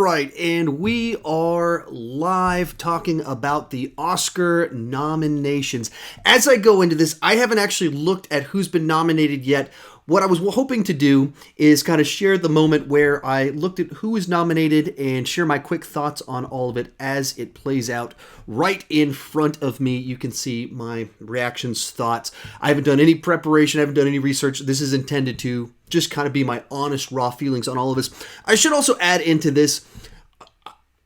right, and we are live talking about the Oscar nominations. As I go into this, I haven't actually looked at who's been nominated yet. What I was hoping to do is kind of share the moment where I looked at who was nominated and share my quick thoughts on all of it as it plays out right in front of me. You can see my reactions, thoughts. I haven't done any preparation. I haven't done any research. This is intended to just kind of be my honest, raw feelings on all of this. I should also add into this,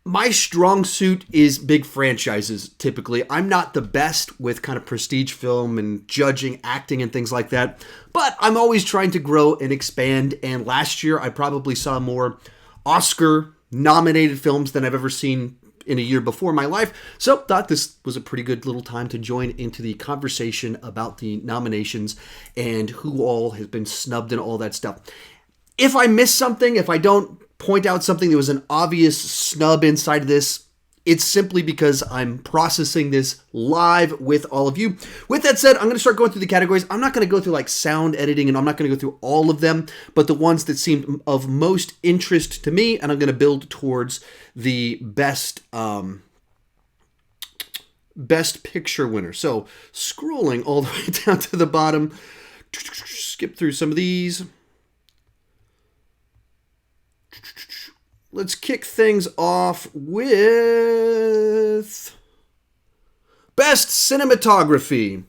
my strong suit is big franchises, typically. I'm not the best with kind of prestige film and judging, acting, and things like that, but I'm always trying to grow and expand, and last year I probably saw more Oscar-nominated films than I've ever seen in a year before in my life, so thought this was a pretty good little time to join into the conversation about the nominations and who all has been snubbed and all that stuff. If I miss something, if I don't point out something that was an obvious snub inside of this, it's simply because I'm processing this live with all of you. With that said, I'm going to start going through the categories. I'm not going to go through like sound editing, and I'm not going to go through all of them, but the ones that seemed of most interest to me, and I'm going to build towards the best picture winner. So scrolling all the way down to the bottom, skip through some of these. Let's kick things off with Best Cinematography.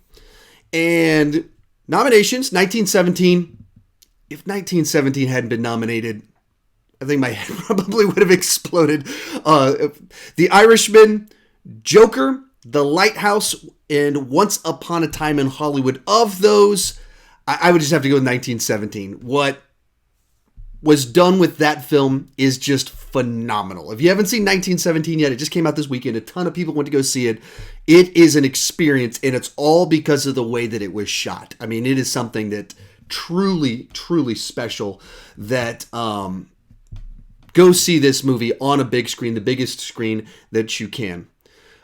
And nominations, 1917. If 1917 hadn't been nominated, I think my head probably would have exploded. The Irishman, Joker, The Lighthouse, and Once Upon a Time in Hollywood. Of those, I would just have to go with 1917. What was done with that film is just phenomenal. If you haven't seen 1917 yet, it just came out this weekend. A ton of people went to go see it. It is an experience, and it's all because of the way that it was shot. I mean, it is something that truly, truly special that go see this movie on a big screen, the biggest screen that you can.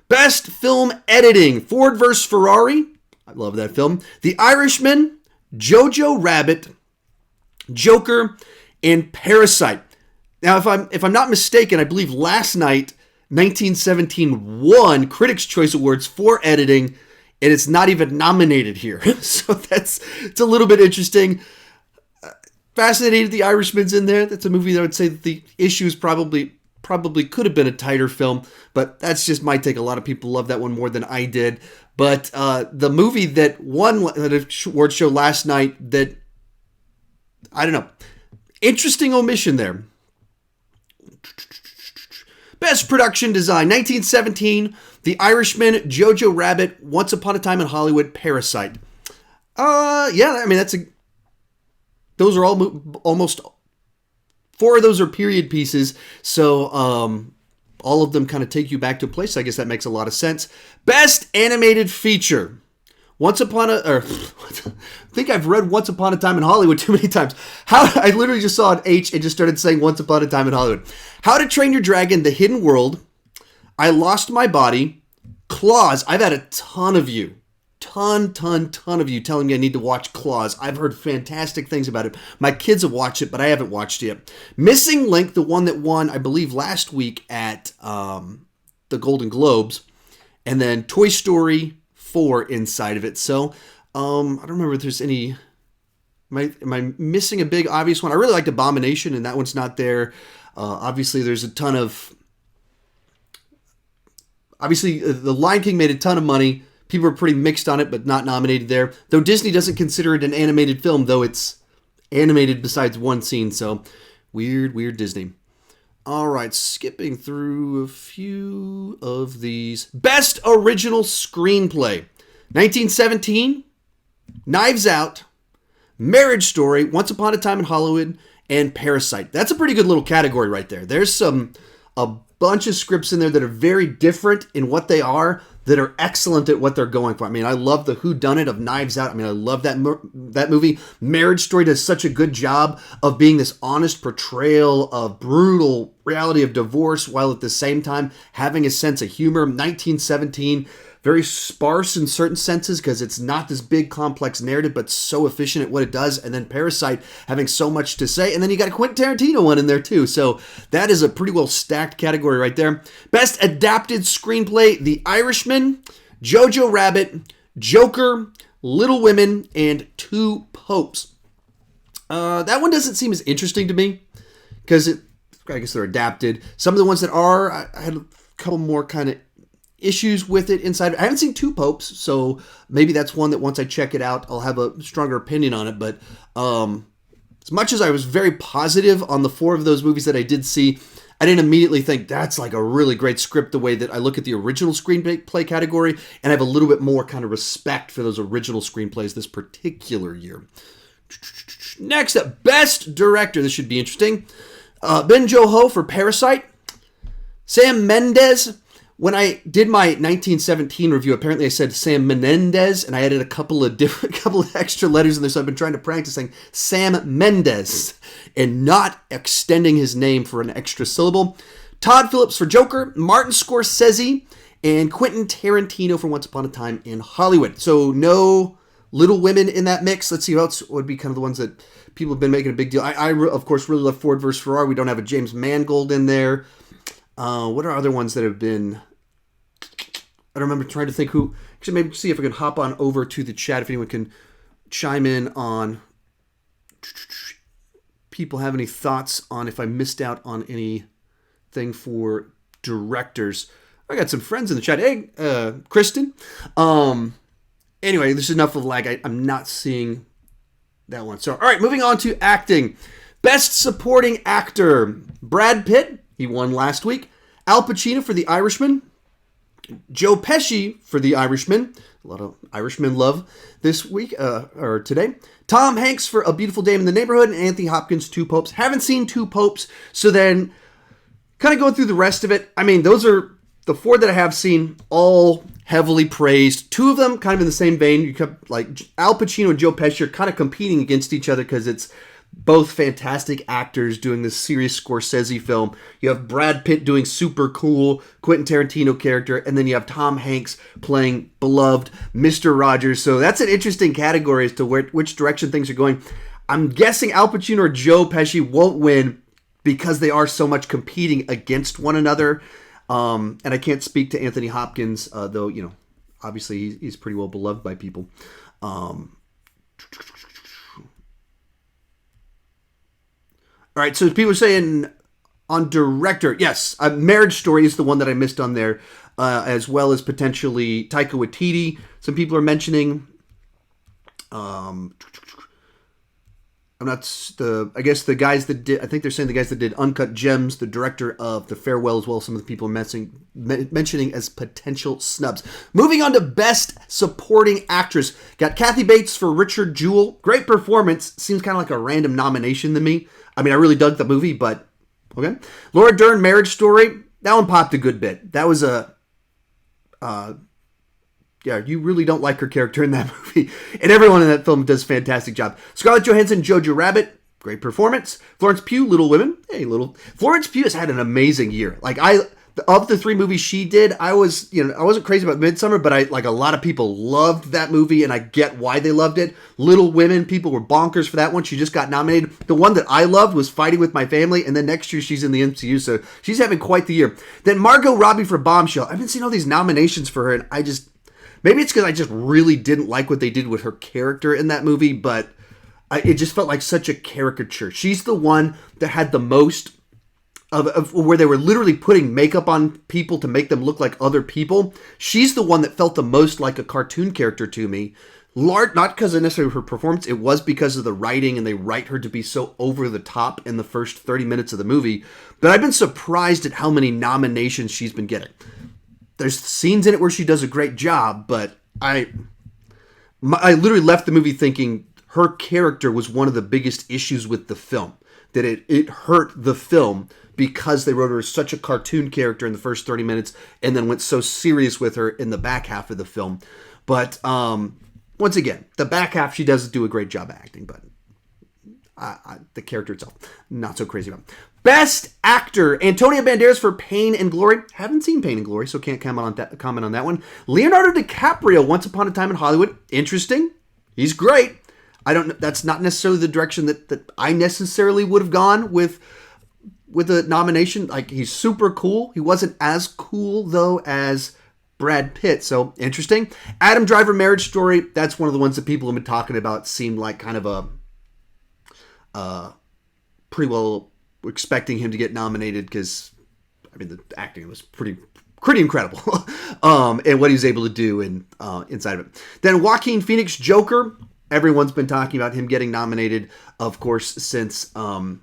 Best Film Editing, Ford vs. Ferrari. I love that film. The Irishman, Jojo Rabbit, Joker, and Parasite. Now, if I'm not mistaken, I believe last night, 1917 won Critics' Choice Awards for editing, and it's not even nominated here. So it's a little bit interesting. Fascinated The Irishman's in there. That's a movie that I would say that the issues probably could have been a tighter film, but that's just my take. A lot of people love that one more than I did. But the movie that won at a award show last night that, I don't know, interesting omission there. Best Production Design, 1917, The Irishman, Jojo Rabbit, Once Upon a Time in Hollywood, Parasite. Yeah, I mean, those are almost, 4 of those are period pieces, so all of them kind of take you back to a place. I guess that makes a lot of sense. Best Animated Feature. I think I've read Once Upon a Time in Hollywood too many times. I literally just saw an H and just started saying Once Upon a Time in Hollywood. How to Train Your Dragon, The Hidden World, I Lost My Body, Claws. I've had a ton of you, ton of you telling me I need to watch Claws. I've heard fantastic things about it. My kids have watched it, but I haven't watched it yet. Missing Link, the one that won, I believe, last week at the Golden Globes. And then Toy Story 4 inside of it. So, I don't remember if there's any. Am I missing a big obvious one? I really liked Abomination, and that one's not there. Obviously, there's a ton of. Obviously, The Lion King made a ton of money. People are pretty mixed on it, but not nominated there. Though Disney doesn't consider it an animated film, though it's animated besides one scene. So, weird Disney. All right, skipping through a few of these. Best Original Screenplay. 1917, Knives Out, Marriage Story, Once Upon a Time in Hollywood, and Parasite. That's a pretty good little category right there. There's a bunch of scripts in there that are very different in what they are, that are excellent at what they're going for. I mean, I love the whodunit of Knives Out. I mean, I love that movie. Marriage Story does such a good job of being this honest portrayal of brutal reality of divorce while at the same time having a sense of humor. 1917, very sparse in certain senses because it's not this big complex narrative, but so efficient at what it does. And then Parasite having so much to say. And then you got a Quentin Tarantino one in there too. So that is a pretty well stacked category right there. Best Adapted Screenplay, The Irishman, Jojo Rabbit, Joker, Little Women, and Two Popes. That one doesn't seem as interesting to me because I guess they're adapted. Some of the ones that are, I had a couple more kind of issues with it inside. I haven't seen Two Popes, so maybe that's one that once I check it out, I'll have a stronger opinion on it. But as much as I was very positive on the 4 of those movies that I did see, I didn't immediately think that's like a really great script the way that I look at the original screenplay category, and I have a little bit more kind of respect for those original screenplays this particular year. Next up, Best Director. This should be interesting. Ben Joho for Parasite. Sam Mendes. When I did my 1917 review, apparently I said Sam Menendez, and I added a couple of extra letters in there, so I've been trying to practice saying Sam Mendes and not extending his name for an extra syllable. Todd Phillips for Joker, Martin Scorsese, and Quentin Tarantino for Once Upon a Time in Hollywood. So no Little Women in that mix. Let's see who else would be kind of the ones that people have been making a big deal. I of course, really love Ford vs. Ferrari. We don't have a James Mangold in there. What are other ones that have been... I don't remember trying to think who... Actually, maybe see if I can hop on over to the chat if anyone can chime in on... People have any thoughts on if I missed out on anything for directors. I got some friends in the chat. Hey, Kristen. Anyway, this is enough of lag. I'm not seeing that one. So, all right, moving on to acting. Best Supporting Actor. Brad Pitt. He won last week. Al Pacino for The Irishman. Joe Pesci for The Irishman. A lot of Irishman love this week, or today. Tom Hanks for A Beautiful Day in the Neighborhood, and Anthony Hopkins, Two Popes. Haven't seen Two Popes, so then kind of going through the rest of it. I mean, those are the 4 that I have seen, all heavily praised. 2 of them kind of in the same vein. You kept, like, Al Pacino and Joe Pesci are kind of competing against each other because it's both fantastic actors doing this serious Scorsese film. You have Brad Pitt doing super cool Quentin Tarantino character, and then you have Tom Hanks playing beloved Mr. Rogers. So that's an interesting category as to which direction things are going. I'm guessing Al Pacino or Joe Pesci won't win because they are so much competing against one another. And I can't speak to Anthony Hopkins, though, you know, obviously he's pretty well beloved by people. All right, so people are saying on director, yes, Marriage Story is the one that I missed on there, as well as potentially Taika Waititi. Some people are mentioning. I guess the guys that did, I think they're saying the guys that did Uncut Gems, the director of The Farewell as well. Some of the people are mentioning as potential snubs. Moving on to Best Supporting Actress. Got Kathy Bates for Richard Jewell. Great performance. Seems kind of like a random nomination to me. I mean, I really dug the movie, but okay. Laura Dern, Marriage Story. That one popped a good bit. That was yeah, you really don't like her character in that movie. And everyone in that film does a fantastic job. Scarlett Johansson, Jojo Rabbit. Great performance. Florence Pugh, Little Women. Hey, Florence Pugh has had an amazing year. Like, of the 3 movies she did, I wasn't crazy about Midsommar, but a lot of people loved that movie, and I get why they loved it. Little Women, people were bonkers for that one. She just got nominated. The one that I loved was Fighting with My Family, and then next year she's in the MCU, so she's having quite the year. Then Margot Robbie for Bombshell. I've been seeing all these nominations for her, and maybe it's because I just really didn't like what they did with her character in that movie, but it just felt like such a caricature. She's the one that had the most of where they were literally putting makeup on people to make them look like other people. She's the one that felt the most like a cartoon character to me. Not because of necessarily her performance, it was because of the writing, and they write her to be so over the top in the first 30 minutes of the movie. But I've been surprised at how many nominations she's been getting. There's scenes in it where she does a great job, but I literally left the movie thinking her character was one of the biggest issues with the film. That it hurt the film because they wrote her as such a cartoon character in the first 30 minutes and then went so serious with her in the back half of the film. But once again, the back half she does do a great job acting, but The character itself, not so crazy about. Best Actor, Antonio Banderas for Pain and Glory. Haven't seen Pain and Glory, so can't comment on that one. Leonardo DiCaprio, Once Upon a Time in Hollywood. Interesting. He's great. I don't know. That's not necessarily the direction that I necessarily would have gone with a nomination. Like, he's super cool. He wasn't as cool, though, as Brad Pitt. So, interesting. Adam Driver, Marriage Story. That's one of the ones that people have been talking about. Seemed like kind of a pretty well expecting him to get nominated because, I mean, the acting was pretty incredible. And what he was able to do inside of it. Then Joaquin Phoenix, Joker. Everyone's been talking about him getting nominated, of course, since the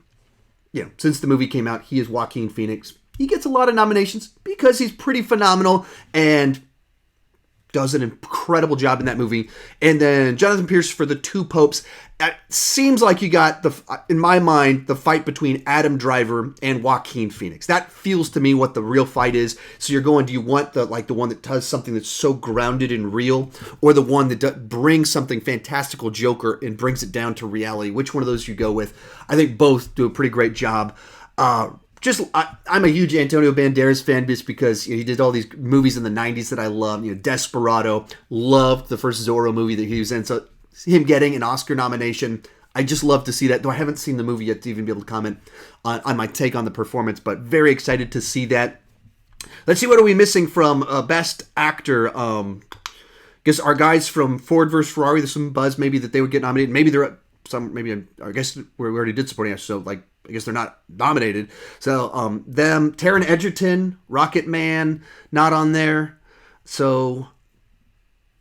movie came out. He is Joaquin Phoenix. He gets a lot of nominations because he's pretty phenomenal and does an incredible job in that movie. And then Jonathan Pierce for The Two Popes. It seems like you got, in my mind, the fight between Adam Driver and Joaquin Phoenix. That feels to me what the real fight is. So you're going, do you want the one that does something that's so grounded and real, or the one that brings something fantastical Joker and brings it down to reality? Which one of those you go with? I think both do a pretty great job. I'm a huge Antonio Banderas fan just because he did all these movies in the 90s that I love. Desperado, loved the first Zorro movie that he was in. So him getting an Oscar nomination, I just love to see that. Though I haven't seen the movie yet to even be able to comment on my take on the performance, but very excited to see that. Let's see, what are we missing from Best Actor? I guess our guys from Ford vs. Ferrari, there's some buzz maybe that they would get nominated. Maybe they're I guess we already did supporting actors, so I guess they're not nominated. So them, Taron Egerton, Rocket Man, not on there. So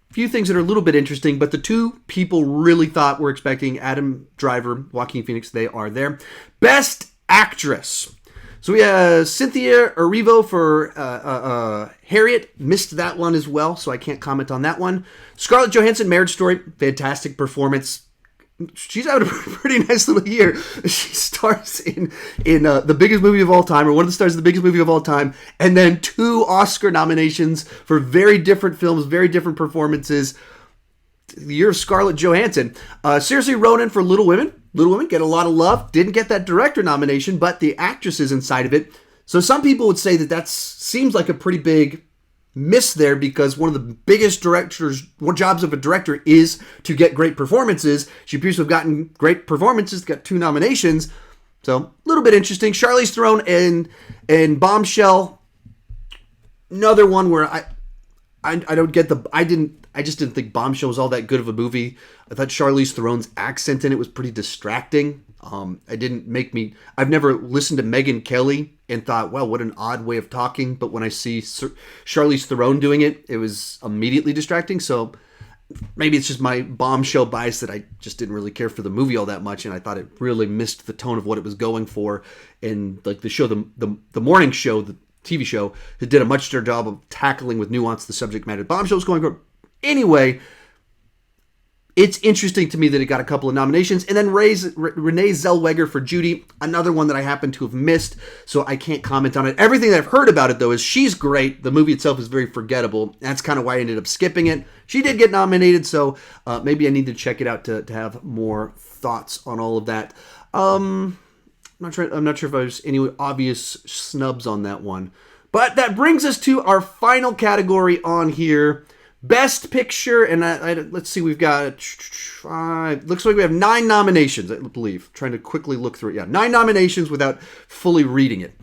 a few things that are a little bit interesting, but the two people really thought were expecting, Adam Driver, Joaquin Phoenix, they are there. Best Actress. So we have Cynthia Erivo for Harriet. Missed that one as well, so I can't comment on that one. Scarlett Johansson, Marriage Story. Fantastic performance. She's having a pretty nice little year. She stars in the biggest movie of all time, or one of the stars of the biggest movie of all time, and then 2 Oscar nominations for very different films, very different performances. The year of Scarlett Johansson. Saoirse Ronan for Little Women. Little Women get a lot of love. Didn't get that director nomination, but the actress is inside of it. So some people would say that seems like a pretty big miss there, because one of the biggest jobs of a director is to get great performances. She appears to have gotten great performances, got 2 nominations. So a little bit interesting. Charlize Theron and Bombshell. Another one where I don't get I just didn't think Bombshell was all that good of a movie. I thought Charlize Theron's accent in it was pretty distracting. I've never listened to Megyn Kelly and thought, wow, what an odd way of talking. But when I see Charlize Theron doing it, it was immediately distracting. So maybe it's just my Bombshell bias that I just didn't really care for the movie all that much. And I thought it really missed the tone of what it was going for. And like the show, the morning show, the TV show, it did a much better job of tackling with nuance the subject matter Bombshell was going for. Anyway, it's interesting to me that it got a couple of nominations. And then Renee Zellweger for Judy, another one that I happen to have missed, so I can't comment on it. Everything that I've heard about it, though, is she's great. The movie itself is very forgettable. That's kind of why I ended up skipping it. She did get nominated, so maybe I need to check it out to have more thoughts on all of that. I'm not sure if there's any obvious snubs on that one. But that brings us to our final category on here. Best Picture, and let's see, we've got 5. Looks like we have 9 nominations, I believe. Trying to quickly look through it. Yeah, 9 nominations without fully reading it.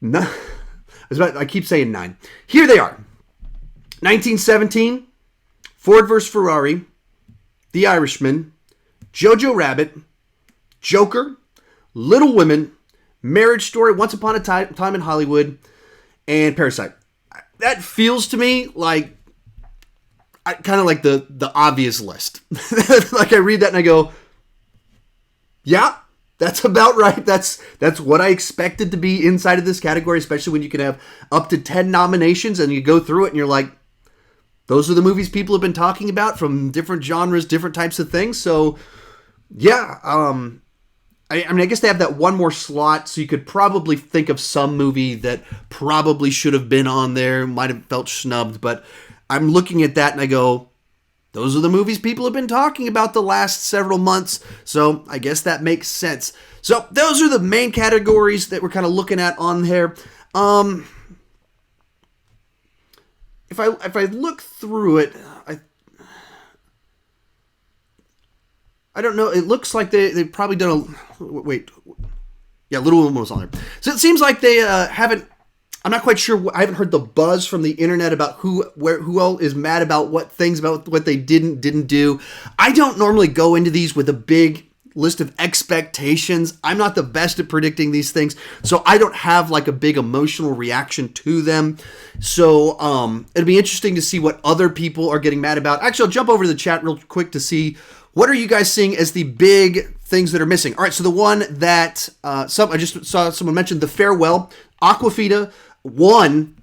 I keep saying 9. Here they are. 1917, Ford vs. Ferrari, The Irishman, Jojo Rabbit, Joker, Little Women, Marriage Story, Once Upon a Time in Hollywood, and Parasite. That feels to me like kind of like the obvious list. Like I read that and I go, yeah, that's about right. That's what I expected to be inside of this category, especially when you can have up to 10 nominations and you go through it and you're like, those are the movies people have been talking about from different genres, different types of things. So yeah, I guess they have that one more slot, so you could probably think of some movie that probably should have been on there, might have felt snubbed, but I'm looking at that and I go, those are the movies people have been talking about the last several months. So I guess that makes sense. So those are the main categories that we're kind of looking at on there. If I look through it, I don't know. It looks like they've probably done Little Women was on there. So it seems like they haven't. I'm not quite sure. I haven't heard the buzz from the internet about who all is mad about what they didn't do. I don't normally go into these with a big list of expectations. I'm not the best at predicting these things, so I don't have like a big emotional reaction to them. So it'll be interesting to see what other people are getting mad about. Actually, I'll jump over to the chat real quick to see what are you guys seeing as the big things that are missing. All right, so the one that I just saw someone mention, The Farewell. Awkwafina won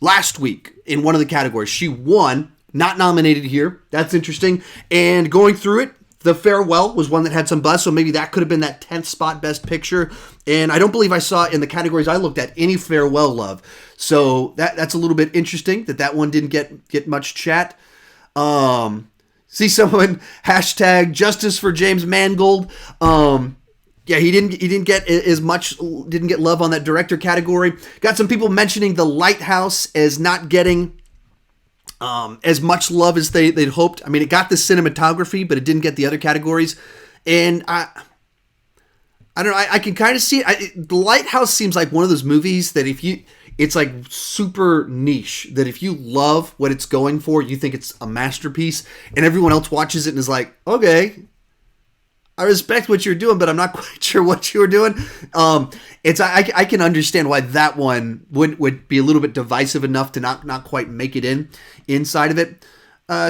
last week in one of the categories. She won, not nominated here. That's interesting. And going through it, The Farewell was one that had some buzz, so maybe that could have been that 10th spot Best Picture. And I don't believe I saw in the categories I looked at any farewell love. So that's a little bit interesting that one didn't get much chat. See someone hashtag justice for James Mangold. Yeah, he didn't get as much, didn't get love on that director category. Got some people mentioning The Lighthouse as not getting as much love as they'd hoped. I mean, it got the cinematography, but it didn't get the other categories. And I don't know, I can kind of see it. The Lighthouse seems like one of those movies that it's like super niche, that if you love what it's going for, you think it's a masterpiece, and everyone else watches it and is like, okay, I respect what you're doing, but I'm not quite sure what you were doing. I can understand why that one would be a little bit divisive enough to not quite make it inside of it.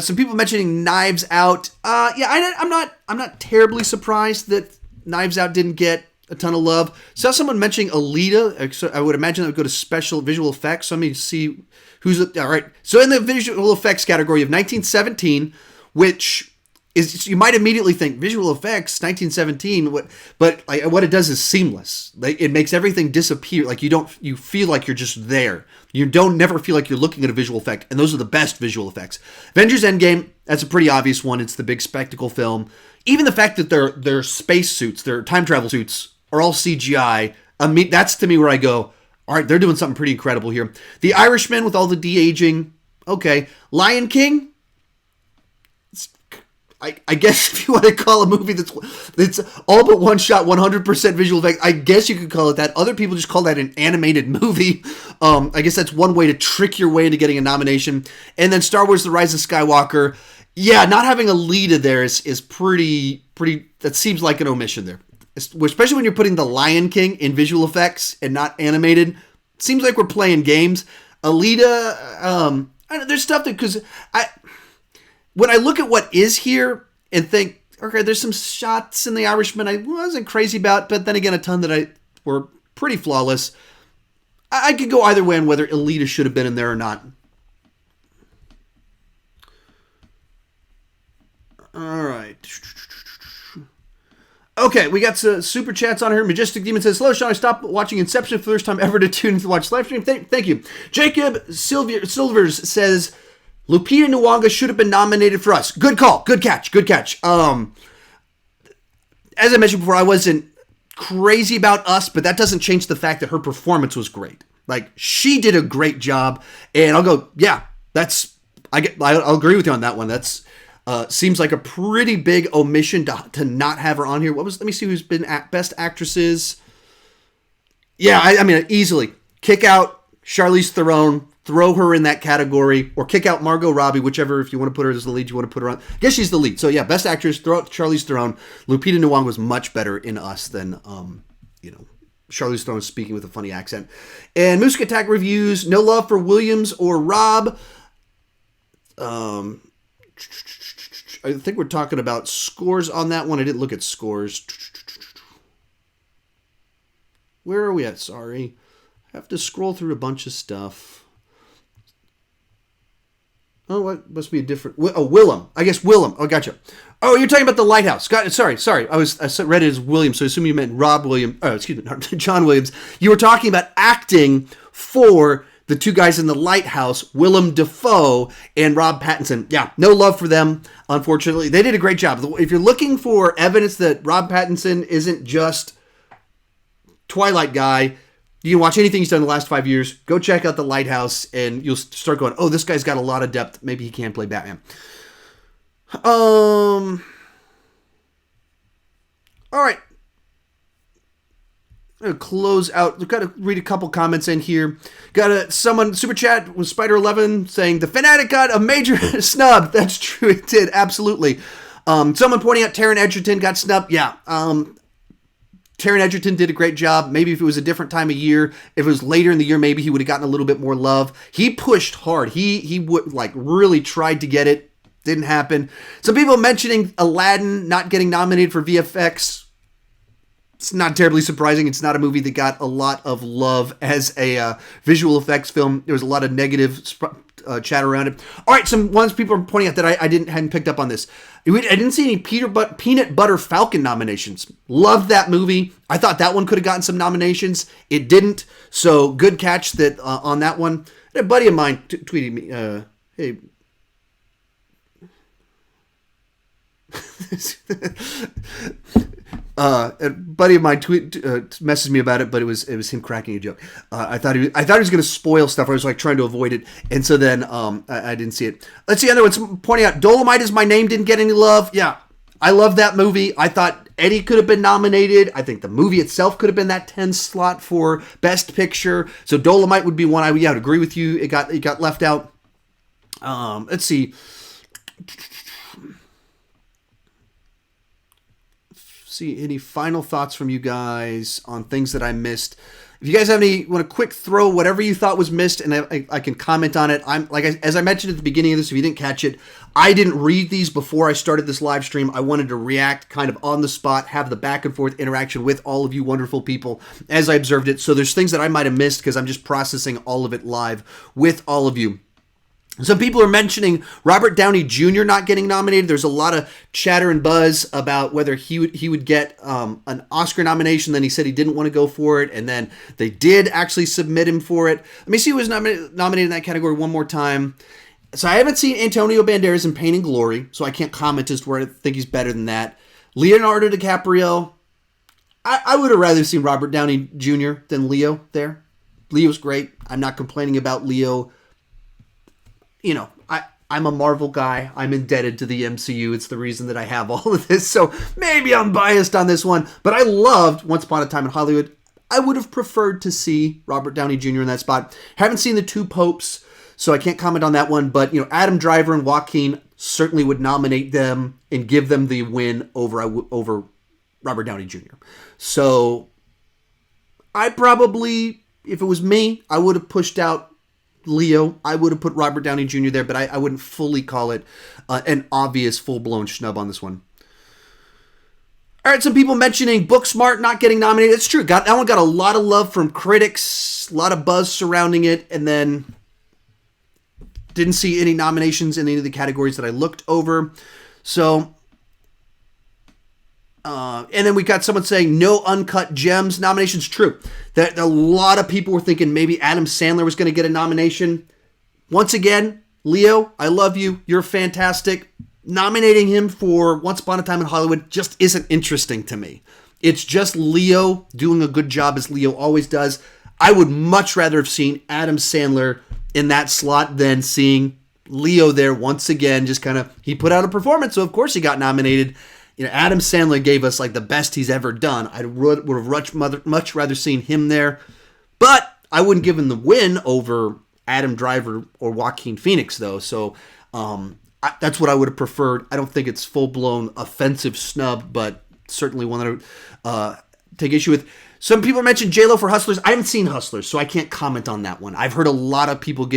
Some people mentioning Knives Out. I'm not terribly surprised that Knives Out didn't get a ton of love. Saw someone mentioning Alita. So I would imagine that would go to special visual effects. So let me see who's all right. So in the visual effects category of 1917, which is, you might immediately think visual effects 1917, but what it does is seamless. Like, it makes everything disappear. Like you feel like you're just there. You don't never feel like you're looking at a visual effect, and those are the best visual effects. Avengers Endgame, that's a pretty obvious one. It's the big spectacle film. Even the fact that their space suits, their time travel suits, are all CGI. I mean, that's to me where I go, all right, they're doing something pretty incredible here. The Irishman with all the de-aging, okay. Lion King, I guess if you want to call a movie that's all but one shot, 100% visual effect, I guess you could call it that. Other people just call that an animated movie. I guess that's one way to trick your way into getting a nomination. And then Star Wars: The Rise of Skywalker. Yeah, not having a lead in there is pretty, that seems like an omission there. Especially when you're putting The Lion King in visual effects and not animated. It seems like we're playing games. Alita, I don't know, there's stuff that, because when I look at what is here and think, okay, there's some shots in The Irishman I wasn't crazy about, but then again, a ton that were pretty flawless. I could go either way on whether Alita should have been in there or not. All right. Okay, we got some super chats on here. Majestic Demon says, hello, Sean. I stopped watching Inception for the first time ever to tune in to watch live stream. Thank you. Jacob Silvers says, Lupita Nyong'o should have been nominated for us. Good call. Good catch. As I mentioned before, I wasn't crazy about Us, but that doesn't change the fact that her performance was great. Like, she did a great job, and I'll go, yeah, I'll agree with you on that one. That's seems like a pretty big omission to not have her on here. Let me see who's been at Best Actresses. Yeah, I mean, easily kick out Charlize Theron, throw her in that category, or kick out Margot Robbie, whichever, if you want to put her as the lead, you want to put her on. I guess she's the lead. So yeah, Best Actress, throw out Charlize Theron. Lupita Nyong'o was much better in Us than, Charlize Theron speaking with a funny accent. And Moose Attack reviews, no love for Williams or Rob. I think we're talking about scores on that one. I didn't look at scores. Where are we at? Sorry. I have to scroll through a bunch of stuff. Oh, what must be a different... Oh, Willem. I guess Willem. Oh, gotcha. Oh, you're talking about The Lighthouse. Sorry. I read it as William, so I assume you meant Rob Williams. Oh, excuse me, John Williams. You were talking about acting for the two guys in the Lighthouse, Willem Dafoe and Rob Pattinson. Yeah, no love for them, unfortunately. They did a great job. If you're looking for evidence that Rob Pattinson isn't just Twilight guy, you can watch anything he's done in the last 5 years. Go check out the Lighthouse, and you'll start going, oh, this guy's got a lot of depth. Maybe he can play Batman. All right. I'm going to close out. We've got to read a couple comments in here. Got someone, super chat with Spider11 saying, the Fanatic got a major snub. That's true. It did. Absolutely. Someone pointing out Taron Egerton got snubbed. Yeah. Taron Egerton did a great job. Maybe if it was a different time of year, if it was later in the year, maybe he would have gotten a little bit more love. He pushed hard. He would really tried to get it. Didn't happen. Some people mentioning Aladdin not getting nominated for VFX. It's not terribly surprising. It's not a movie that got a lot of love as a visual effects film. There was a lot of negative chat around it. All right, some ones people are pointing out that I hadn't picked up on this. I didn't see any Peanut Butter Falcon nominations. Loved that movie. I thought that one could have gotten some nominations. It didn't. So good catch that on that one. And a buddy of mine tweeted me, hey, a buddy of mine messaged me about it, but it was him cracking a joke. I thought he was going to spoil stuff. I was trying to avoid it, and so then I didn't see it. Let's see other ones pointing out. Dolomite Is My Name didn't get any love. Yeah, I love that movie. I thought Eddie could have been nominated. I think the movie itself could have been that 10 slot for Best Picture. So Dolomite would be one I would agree with you. It got left out. Let's see. See any final thoughts from you guys on things that I missed. If you guys have any, want to quick throw whatever you thought was missed, and I can comment on it. As I mentioned at the beginning of this, if you didn't catch it, I didn't read these before I started this live stream. I wanted to react kind of on the spot, have the back and forth interaction with all of you wonderful people as I observed it. So there's things that I might have missed because I'm just processing all of it live with all of you. Some people are mentioning Robert Downey Jr. not getting nominated. There's a lot of chatter and buzz about whether he would get an Oscar nomination. Then he said he didn't want to go for it, and then they did actually submit him for it. Let me see who was nominated in that category one more time. So I haven't seen Antonio Banderas in Pain and Glory, so I can't comment as to where I think he's better than that. Leonardo DiCaprio, I would have rather seen Robert Downey Jr. than Leo there. Leo's great. I'm not complaining about Leo. I'm a Marvel guy. I'm indebted to the MCU. It's the reason that I have all of this. So maybe I'm biased on this one. But I loved Once Upon a Time in Hollywood. I would have preferred to see Robert Downey Jr. in that spot. Haven't seen The Two Popes, so I can't comment on that one. But, Adam Driver and Joaquin certainly would nominate them and give them the win over Robert Downey Jr. So I probably, if it was me, I would have pushed out Leo. I would have put Robert Downey Jr. there, but I wouldn't fully call it an obvious full-blown snub on this one. All right, some people mentioning Booksmart not getting nominated. It's true. That one got a lot of love from critics, a lot of buzz surrounding it, and then didn't see any nominations in any of the categories that I looked over. So, and then we got someone saying no Uncut Gems nominations. True. That a lot of people were thinking maybe Adam Sandler was going to get a nomination. Once again, Leo, I love you. You're fantastic. Nominating him for Once Upon a Time in Hollywood just isn't interesting to me. It's just Leo doing a good job as Leo always does. I would much rather have seen Adam Sandler in that slot than seeing Leo there once again. Just kind of, he put out a performance, so of course he got nominated. Adam Sandler gave us the best he's ever done. I would have much rather seen him there. But I wouldn't give him the win over Adam Driver or Joaquin Phoenix, though. So that's what I would have preferred. I don't think it's full-blown offensive snub, but certainly one that I would take issue with. Some people mentioned J-Lo for Hustlers. I haven't seen Hustlers, so I can't comment on that one. I've heard a lot of people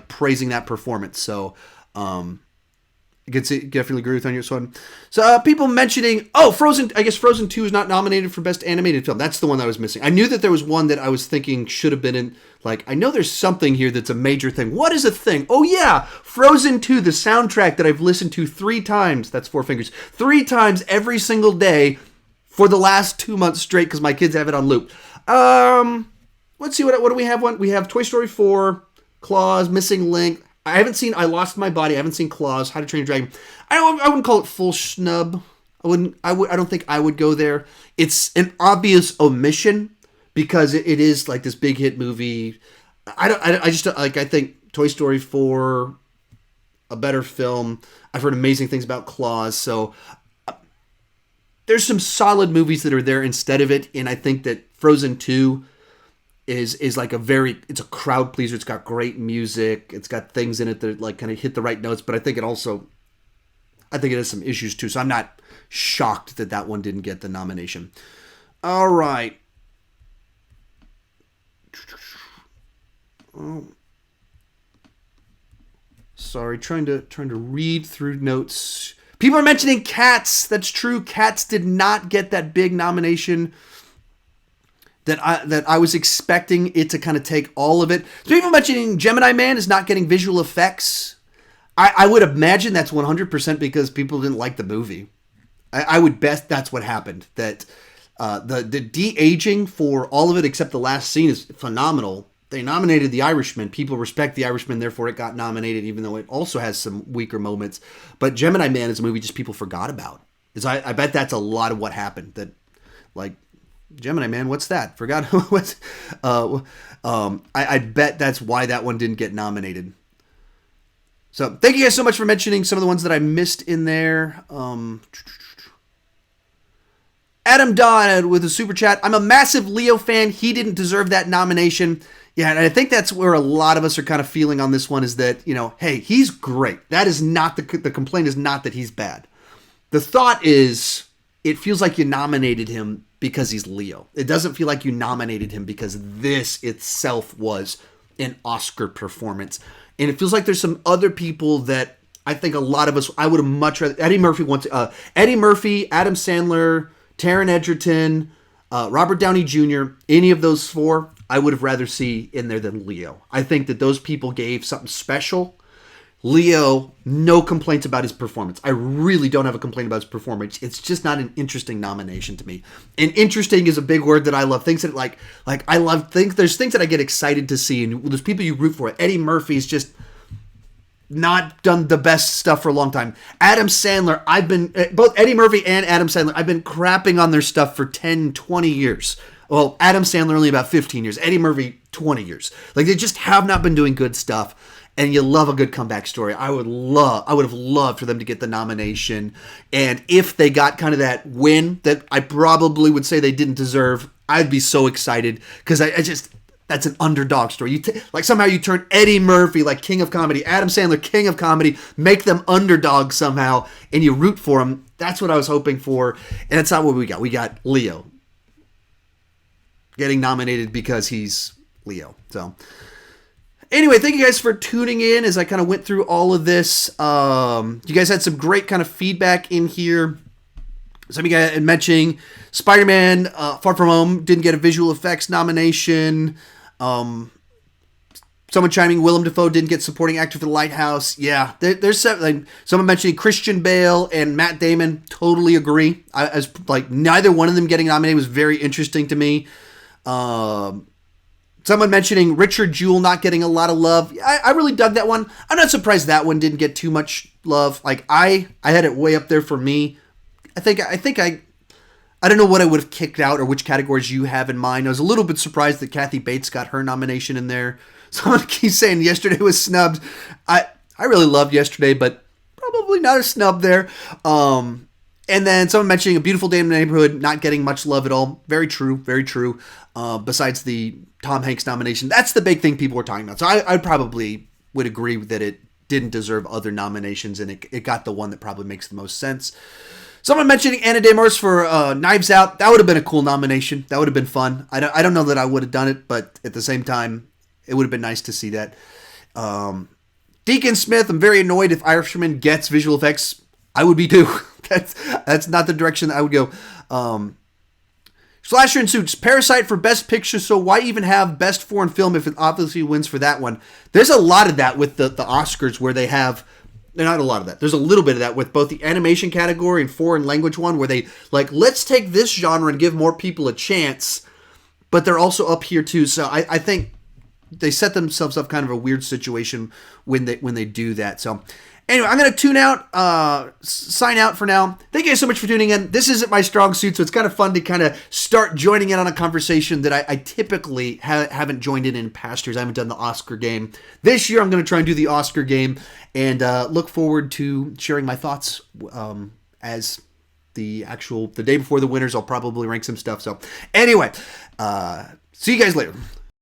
praising that performance. So I can definitely agree with on your one. So people mentioning, Frozen. I guess Frozen 2 is not nominated for Best Animated Film. That's the one that I was missing. I knew that there was one that I was thinking should have been in. I know there's something here that's a major thing. What is a thing? Oh yeah, Frozen 2, the soundtrack that I've listened to 3 times. That's 4 fingers. 3 times every single day for the last 2 months straight because my kids have it on loop. Let's see, what do we have? We have Toy Story 4. Claws, Missing Link. I haven't seen I Lost My Body. I haven't seen Claws, How to Train Your Dragon. I wouldn't call it full snub. I don't think I would go there. It's an obvious omission because it is like this big hit movie. I just like, I think Toy Story 4, a better film. I've heard amazing things about Claws, so there's some solid movies that are there instead of it, and I think that Frozen 2 is like it's a crowd pleaser. It's got great music. It's got things in it that like kind of hit the right notes, but I think it has some issues too, so I'm not shocked that that one didn't get the nomination. All right. Oh. Sorry, trying to read through notes. People are mentioning Cats. That's true. Cats did not get that big nomination that I was expecting it to kind of take all of it. So people mentioning Gemini Man is not getting visual effects. I would imagine that's 100% because people didn't like the movie. I would bet that's what happened. That the de-aging for all of it except the last scene is phenomenal. They nominated The Irishman. People respect The Irishman, therefore it got nominated, even though it also has some weaker moments. But Gemini Man is a movie just people forgot about. I bet that's a lot of what happened. That, like, Gemini Man, what's that? Forgot what's. I bet that's why that one didn't get nominated. So thank you guys so much for mentioning some of the ones that I missed in there. Adam Dodd with a super chat. I'm a massive Leo fan. He didn't deserve that nomination. Yeah, and I think that's where a lot of us are kind of feeling on this one is that, hey, he's great. That is not the complaint is not that he's bad. The thought is it feels like you nominated him because he's Leo. It doesn't feel like you nominated him because this itself was an Oscar performance. And it feels like there's some other people that I think a lot of us, I would have much rather, Eddie Murphy, Adam Sandler, Taron Egerton, Robert Downey Jr., any of those four, I would have rather see in there than Leo. I think that those people gave something special. Leo, no complaints about his performance. I really don't have a complaint about his performance. It's just not an interesting nomination to me. And interesting is a big word that I love. Things that there's things that I get excited to see, and there's people you root for. Eddie Murphy's just not done the best stuff for a long time. Adam Sandler, both Eddie Murphy and Adam Sandler, I've been crapping on their stuff for 10, 20 years. Well, Adam Sandler only about 15 years. Eddie Murphy, 20 years. Like, they just have not been doing good stuff. And you love a good comeback story. I would have loved for them to get the nomination. And if they got kind of that win that I probably would say they didn't deserve, I'd be so excited. Because that's an underdog story. Somehow you turn Eddie Murphy, like king of comedy, Adam Sandler, king of comedy, make them underdogs somehow, and you root for them. That's what I was hoping for. And that's not what we got. We got Leo getting nominated because he's Leo. So anyway, thank you guys for tuning in as I kind of went through all of this. You guys had some great kind of feedback in here. Some of you guys mentioning Spider-Man Far From Home didn't get a visual effects nomination. Someone chiming, Willem Dafoe didn't get supporting actor for The Lighthouse. Yeah, there's someone mentioning Christian Bale and Matt Damon. Totally agree. Neither one of them getting nominated was very interesting to me. Someone mentioning Richard Jewell not getting a lot of love. I really dug that one. I'm not surprised that one didn't get too much love. Like I had it way up there for me. I don't know what I would have kicked out or which categories you have in mind. I was a little bit surprised that Kathy Bates got her nomination in there. Someone keeps saying Yesterday was snubbed. I really loved Yesterday, but probably not a snub there. And then someone mentioning A Beautiful Day in the Neighborhood not getting much love at all. Very true, very true. Besides the Tom Hanks nomination, that's the big thing people were talking about. So I probably would agree that it didn't deserve other nominations, and it got the one that probably makes the most sense. Someone mentioning Anna de Armas for Knives Out. That would have been a cool nomination. That would have been fun. I don't know that I would have done it, but at the same time, it would have been nice to see that. Deacon Smith, I'm very annoyed if Irishman gets visual effects. I would be too. That's not the direction I would go. Slasher in Suits, Parasite for Best Picture, so why even have Best Foreign Film if it obviously wins for that one? There's a lot of that with the Oscars where they have... Not a lot of that. There's a little bit of that with both the animation category and foreign language one where they, let's take this genre and give more people a chance, but they're also up here too. So I think they set themselves up kind of a weird situation when they do that. So anyway, I'm going to tune out, sign out for now. Thank you guys so much for tuning in. This isn't my strong suit, so it's kind of fun to kind of start joining in on a conversation that I typically haven't joined in past years. I haven't done the Oscar game. This year, I'm going to try and do the Oscar game and look forward to sharing my thoughts as the day before the winners. I'll probably rank some stuff. So anyway, see you guys later.